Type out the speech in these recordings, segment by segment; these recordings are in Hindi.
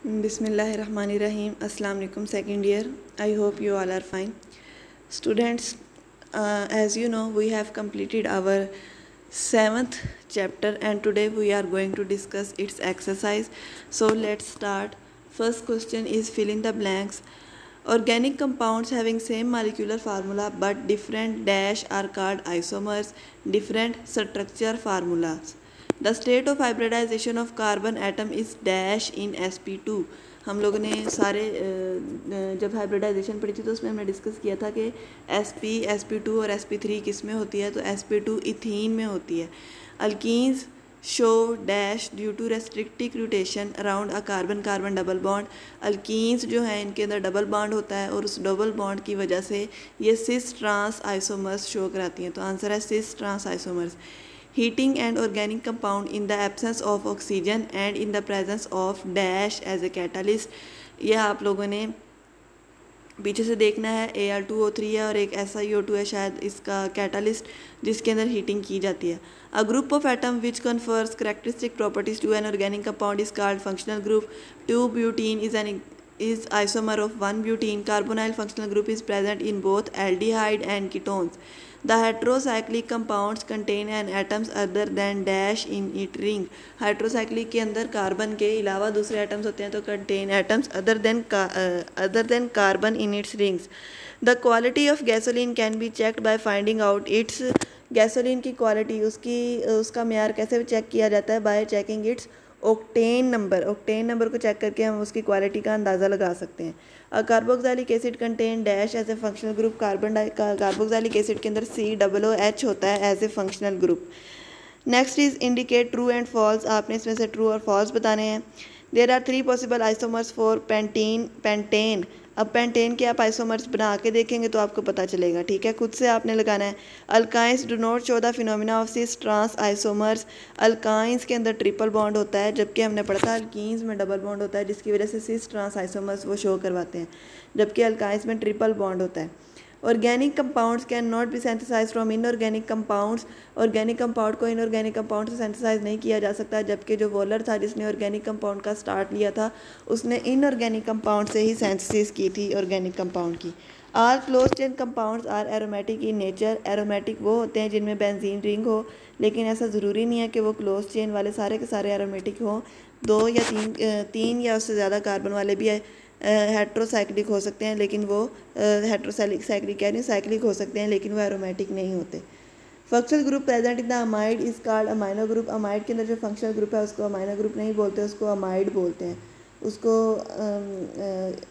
Bismillahirrahmanirrahim. Assalamu alaikum, second year. I hope you all are fine. Students, as you know, we have completed our 7th chapter and today we are going to discuss its exercise. So let's start. First question is fill in the blanks. Organic compounds having same molecular formula but different dash are called isomers. Different structure formulas. The state of hybridization of carbon atom is dash in sp2. हम लोगों ने सारे जब हाइब्रिडाइजेशन पढ़ी थी तो उसमें हमने डिस्कस किया था कि sp2 और sp3 किस में होती है, तो sp2 इथीन में होती है. Alkenes show dash due to restrictive rotation around a carbon carbon double bond. Alkenes जो है इनके अंदर डबल बॉन्ड होता है और उस डबल बॉन्ड की वजह से ये सिस ट्रांस आइसोमर्स शो कराती हैं. तो आंसर है cis trans isomers. Heating and organic compound in the absence of oxygen and in the presence of dash as a catalyst. यह आप लोगों ने पीछे से देखना है. Al2O3 है और एक SiO2 है शायद इसका कैटालिस्ट जिसके अंदर हीटिंग की जाती है. A group of atom which confers characteristic properties to an organic compound is called functional group. 2-butene is isomer of 1-butene. Carbonyl functional group is present in both aldehyde and ketones. The heterocyclic compounds contain an atoms other than dash in its ring. Heterocyclic के अंदर कार्बन के अलावा दूसरे एटम्स होते हैं तो contain atoms other than carbon in its rings. The quality of gasoline can be checked by finding out its gasoline की क्वालिटी उसका म्यार कैसे चेक किया जाता है, by checking its octane number को चेक करके हम उसकी क्वालिटी का अंदाज़ा लगा सकते हैं. Carboxylic acid contain dash as a functional group. Carboxylic acid के अंदर COOH होता है as a functional group. Next is indicate true and false. आपने इसमें से ट्रू और फॉल्स बताने हैं. There are 3 possible isomers for pentane. अब पेंटेन के आप आइसोमर्स बना के देखेंगे तो आपको पता चलेगा. ठीक है, खुद से आपने लगाना है. Alkynes do not show the phenomena of cis trans isomers. Alkynes के अंदर ट्रिपल बॉन्ड होता है जबकि हमने पढ़ा था अल्कीन्स में डबल बॉन्ड होता है जिसकी वजह से सिस ट्रांस आइसोमर्स वो शो करवाते हैं, जबकि अल्काइंस में ट्रिपल बॉन्ड होता है. Organic compounds can not be synthesise from inorganic compounds. Organic compound को इनऑर्गेनिक कंपाउंड से सेंथिसाइज नहीं किया जा सकता, जबकि जो वॉलर था जिसने ऑर्गेनिक कंपाउंड का स्टार्ट लिया था उसने इनऑर्गेनिक कंपाउंड से ही सेंथिसिस की थी ऑर्गेनिक कंपाउंड की. All close chain compounds are aromatic in nature. Aromatic वो होते हैं जिनमें बेंजीन रिंग हो, लेकिन ऐसा ज़रूरी नहीं है कि वो क्लोज चेन वाले सारे के सारे एरोमेटिक हों. 2 या 3 या उससे ज़्यादा कार्बन वाले भी हेट्रोसाइक्लिक हो सकते हैं, लेकिन वो साइक्लिक हो सकते हैं लेकिन वो एरोमेटिक नहीं होते. Functional group present in the amide is called amino group. Amide के अंदर जो फंक्शनल ग्रुप है उसको अमाइनो ग्रुप नहीं बोलते, उसको अमाइड बोलते हैं, उसको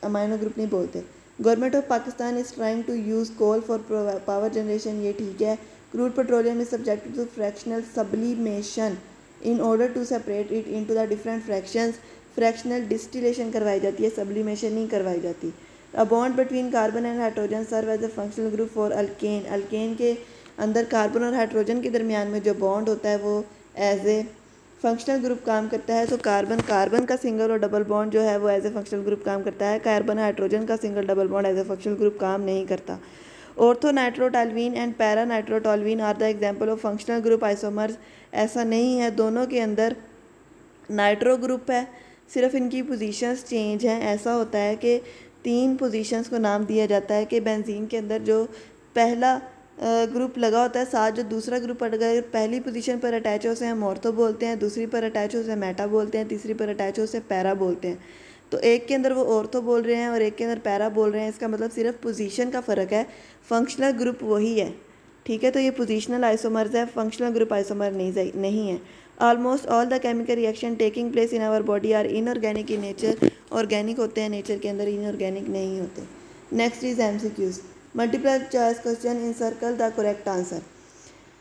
अमाइनो ग्रुप नहीं बोलते. Government of Pakistan is trying to use coal for power generation. ये ठीक है. Crude petroleum is subjected to fractional sublimation in order to separate it into the different fractions. Fractional distillation करवाई जाती है, सब्लिमेशन नहीं करवाई जाती. A bond between carbon and hydrogen serve as a functional group for alkane. Alkane के अंदर कार्बन और हाइड्रोजन के दरमियान में जो बॉन्ड होता है वो एज ए फंक्शनल ग्रुप काम करता है. तो कार्बन का सिंगल और डबल बॉन्ड जो है वो एज ए फंक्शनल ग्रुप काम करता है. कार्बन हाइड्रोजन का single double bond as a functional group काम नहीं करता. Ortho nitrotoluene and para nitrotoluene are the example of functional group isomers. ऐसा नहीं है, दोनों के अंदर नाइट्रो ग्रुप है, सिर्फ इनकी पोजीशंस चेंज हैं. ऐसा होता है कि 3 पोजीशंस को नाम दिया जाता है कि बेंजीन के अंदर जो पहला ग्रुप लगा होता है साथ जो दूसरा ग्रुप अगर पहली पोजीशन पर अटैच हो उसे हम ऑर्थो बोलते हैं, दूसरी पर अटैच हो उसे मेटा बोलते हैं, तीसरी पर अटैच हो उसे पैरा बोलते हैं. तो एक के अंदर वो ऑर्थो बोल रहे हैं और एक के अंदर पैरा बोल रहे हैं. इसका मतलब सिर्फ पोजीशन का फ़र्क है, फंक्शनल ग्रुप वही है. ठीक है, तो ये पोजीशनल आइसोमर्स है, फंक्शनल ग्रुप आइसोमर नहीं है. Almost all the chemical reaction taking place in our body are inorganic in nature. Organic होते हैं नेचर के अंदर, इनऑर्गेनिक नहीं होते. Next is MCQs. Multiple choice question, in circle the correct answer.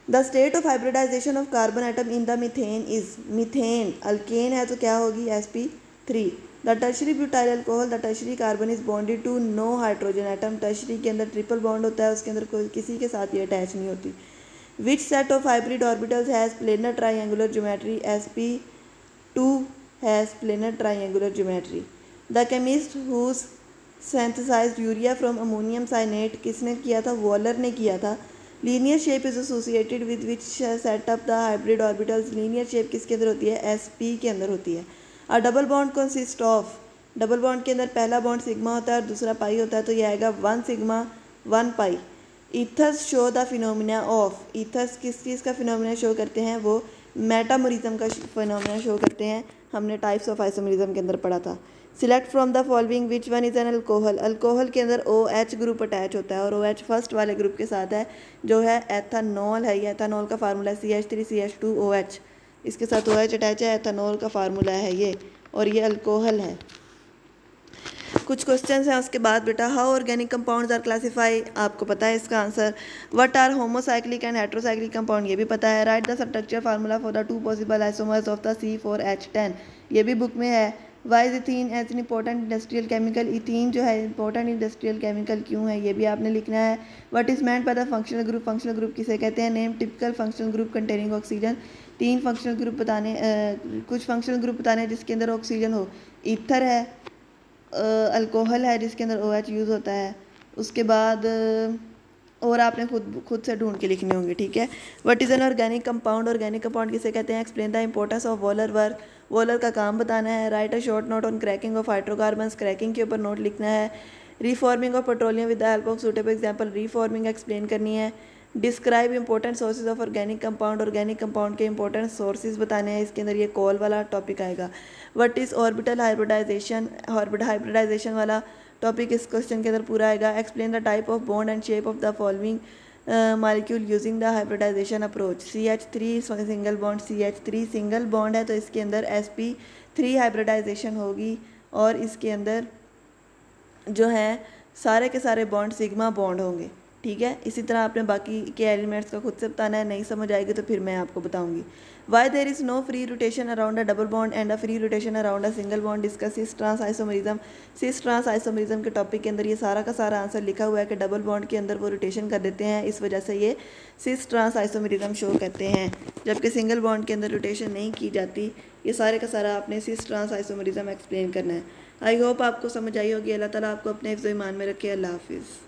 The state of hybridization of carbon atom in the methane is. Methane alkane है तो क्या होगी, sp3. The tertiary butyl alcohol, the tertiary carbon is bonded to no hydrogen atom. Tertiary के अंदर ट्रिपल बॉन्ड होता है, उसके अंदर कोई किसी के साथ ये अटैच नहीं होती. Which set of hybrid orbitals has planar triangular geometry? sp2 has planar triangular geometry. The chemist who synthesized urea from ammonium cyanate किसने किया था, वॉलर ने किया था. Linear shape is associated with which set up the hybrid orbitals. linear shape किसके अंदर होती है, sp के अंदर होती है. A double bond consists of. Double bond के अंदर पहला बॉन्ड सिग्मा होता है और दूसरा पाई होता है, तो ये आएगा 1 sigma 1 pi. Ethers show the phenomena of, ethers किस चीज़ का फिनोमिना शो करते हैं, वो मेटामोरिज्म का फिनोमिना शो करते हैं। हमने टाइप्स ऑफ आइसोमरिज्म के अंदर पढ़ा था। Select from the following which one is an alcohol, alcohol के अंदर OH ग्रुप अटैच होता है और OH फर्स्ट वाले ग्रुप के साथ है जो है एथानॉल है। ये एथानॉल का फार्मूला है CH3CH2OH, इसके साथ OH अटैच है, एथानॉल का फार्मूला है ये, और ये अल्कोहल है। कुछ क्वेश्चंस हैं उसके बाद बेटा। How organic compounds are classify, आपको पता है इसका answer. What are homocyclic and heterocyclic compound, ये भी पता है। Write the structure formula for the 2 possible isomers of the C4H10, ये भी बुक में है। Why is ethene as an important industrial chemical, ethene जो है इंपॉर्टेंट इंडस्ट्रियल केमिकल क्यों है, ये भी आपने लिखना है। What is meant by the functional group, functional group किसे कहते हैं। Name typical functional group containing oxygen, 3 functional group बताने, कुछ फंक्शनल ग्रुप बताने हैं जिसके अंदर ऑक्सीजन हो। ईथर है, अल्कोहल है जिसके अंदर OH यूज़ होता है। उसके बाद और आपने खुद से ढूंढ के लिखने होंगे, ठीक है। What is an organic compound, organic compound किसे कहते हैं। Explain the importance of Wohler work, Wohler का काम बताना है। Write a short note on cracking of hydrocarbons, cracking के ऊपर नोट लिखना है। Reforming of petroleum with the help of suitable example, reforming explain करनी है। Describe important sources of organic compound, organic compound के इंपॉर्टेंट सोर्सेज बताने हैं, इसके अंदर ये कॉल वाला टॉपिक आएगा। What is orbital hybridization, hybridization वाला टॉपिक इस क्वेश्चन के अंदर पूरा आएगा। Explain the type of bond and shape of the following molecule using the hybridization approach. CH3 single bond, CH3 single bond है तो इसके अंदर sp3 हाइब्रिडाइजेशन होगी और इसके अंदर जो है सारे के सारे बॉन्ड सिग्मा बॉन्ड होंगे, ठीक है। इसी तरह आपने बाकी के एलिमेंट्स का खुद से बताना है, नहीं समझ आएगी तो फिर मैं आपको बताऊंगी। Why there is no free rotation around a double bond and a free rotation around a single bond, discuss cis trans isomerism. Cis trans isomerism के टॉपिक के अंदर ये सारा का सारा आंसर लिखा हुआ है कि डबल बॉन्ड के अंदर वो रोटेशन कर देते हैं, इस वजह से ये सिस ट्रांस आइसोमरिज्म शो करते हैं, जबकि सिंगल बॉन्ड के अंदर रोटेशन नहीं की जाती। ये सारे का सारा आपने सिस ट्रांस आइसोमरिज्म एक्सप्लेन करना है। आई होप आपको समझ आई होगी। अल्लाह ताला आपको अपने हिफ्ज़-ओ-ईमान में रखे। अल्लाह हाफिज़।